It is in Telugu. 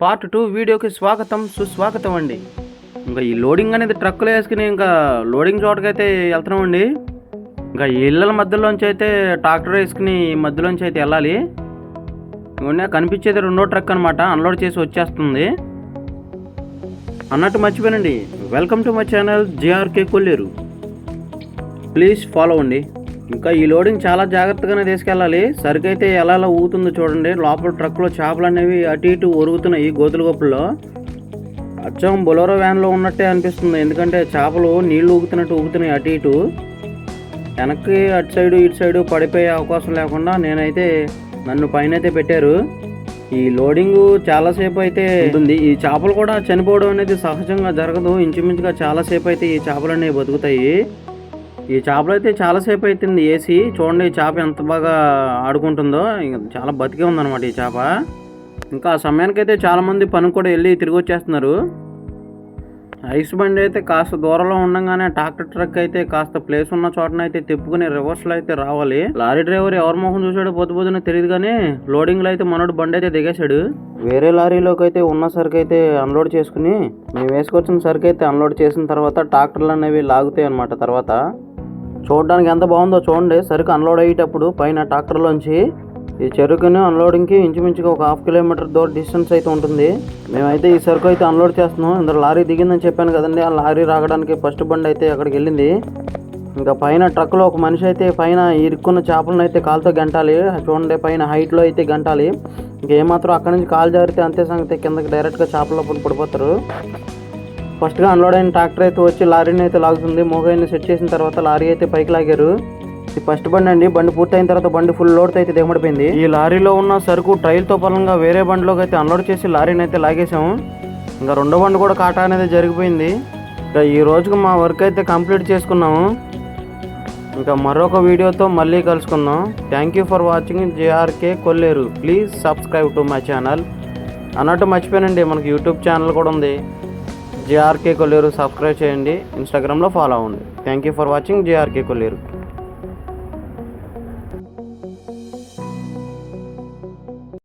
పార్ట్ 2 వీడియోకి స్వాగతం సుస్వాగతం అండి. ఇంకా ఈ లోడింగ్ అనేది ట్రక్కులో వేసుకుని ఇంకా లోడింగ్ చోటకైతే వెళ్తున్నామండి. ఇంకా ఈ ఇళ్ళల మధ్యలోంచి అయితే ట్రాక్టర్ వేసుకుని మధ్యలోంచి అయితే వెళ్ళాలి. ఇవన్నీ కనిపించేది రెండో ట్రక్ అనమాట, అన్లోడ్ చేసి వచ్చేస్తుంది అన్నట్టు మర్చిపోయానండి. Welcome to my channel GRK Kolleru. Please follow అండి. ఇంకా ఈ లోడింగ్ చాలా జాగ్రత్తగానే తీసుకెళ్ళాలి. సరుకు అయితే ఎలా ఊగుతుందో చూడండి. లోపల ట్రక్లో చేపలు అనేవి అటు ఇటు ఒరుగుతున్నాయి గోతుల గొప్పల్లో. అచ్చం బొలోరో వ్యాన్లో ఉన్నట్టే అనిపిస్తుంది, ఎందుకంటే చేపలు నీళ్లు ఊగుతున్నట్టు ఊగుతున్నాయి అటు ఇటు. వెనక్కి అటు సైడు ఇటు సైడు పడిపోయే అవకాశం లేకుండా నేనైతే నన్ను పైన అయితే పెట్టారు. ఈ లోడింగ్ చాలాసేపు అయితే ఉంటుంది. ఈ చేపలు కూడా చనిపోవడం అనేది సహజంగా జరగదు. ఇంచుమించుగా చాలాసేపు అయితే ఈ చేపలు అనేవి బతుకుతాయి. ఈ చేపలు అయితే చాలాసేపు అవుతుంది వేసి. చూడండి ఈ చేప ఎంత బాగా ఆడుకుంటుందో. చాలా బతికే ఉందన్నమాట ఈ చేప. ఇంకా ఆ సమయానికైతే చాలామంది పని కూడా వెళ్ళి తిరిగి వచ్చేస్తున్నారు. ఐస్ బండి అయితే కాస్త దూరంలో ఉండగానే ట్రాక్టర్ ట్రక్ అయితే కాస్త ప్లేస్ ఉన్న చోటనైతే తిప్పుకుని రివర్స్లో అయితే రావాలి. లారీ డ్రైవర్ ఎవరి మొహం చూసాడో పొద్దున తెలియదు, కానీ లోడింగ్లో అయితే మనోడు బండి అయితే దిగేశాడు. వేరే లారీలోకి అయితే ఉన్న సరుకు అయితే అన్లోడ్ చేసుకుని మేము వేసుకొచ్చిన సరుకు అయితే అన్లోడ్ చేసిన తర్వాత ట్రాక్టర్లు అనేవి లాగుతాయి అనమాట. తర్వాత చూడడానికి ఎంత బాగుందో చూడండి. సరుకు అన్లోడ్ అయ్యేటప్పుడు పైన ట్రాక్టర్లోంచి ఈ చెరుకుని అన్లోడింగ్కి ఇంచుమించుగా ఒక 1/2 కిలోమీటర్ దూరం డిస్టెన్స్ అయితే ఉంటుంది. మేమైతే ఈ సరుకు అయితే అన్లోడ్ చేస్తున్నాం. ఇందులో లారీ దిగిందని చెప్పాను కదండి, ఆ లారీ రావడానికి ఫస్ట్ బండి అయితే అక్కడికి వెళ్ళింది. ఇంకా పైన ట్రక్లో ఒక మనిషి అయితే పైన ఇరుక్కున్న చేపలను అయితే కాలుతో గంటాలి. చూడండి పైన హైట్లో అయితే గంటాలి. ఇంకేమాత్రం అక్కడి నుంచి కాలు జారితే అంతే సంగతి, కిందకి డైరెక్ట్గా చేపల పడిపోతారు. ఫస్ట్గా అన్లోడ్ అయిన ట్రాక్టర్ అయితే వచ్చి లారీని అయితే లాగుతుంది. మోగాయిని సెట్ చేసిన తర్వాత లారీ అయితే పైకి లాగారు. ఇది ఫస్ట్ బండి అండి. బండి పూర్తయిన తర్వాత బండి ఫుల్ లోడ్తో అయితే దిగబడిపోయింది. ఈ లారీలో ఉన్న సరుకు ట్రైల్తో పరంగా వేరే బండిలోకి అయితే అన్లోడ్ చేసి లారీని అయితే లాగేసాము. ఇంకా రెండో బండి కూడా కాటా అనేది జరిగిపోయింది. ఇంకా ఈ రోజుకి మా వర్క్ అయితే కంప్లీట్ చేసుకున్నాము. ఇంకా మరొక వీడియోతో మళ్ళీ కలుసుకుందాం. Thank you for watching GRK Kolleru. Please subscribe to my channel. అన్నట్టు మర్చిపోయానండి, మనకి యూట్యూబ్ ఛానల్ కూడా ఉంది, జిఆర్కే కొల్లేరు. సబ్స్క్రైబ్ చేయండి, ఇన్స్టాగ్రామ్లో ఫాలో అవ్వండి. Thank you for watching GRK Kolleru.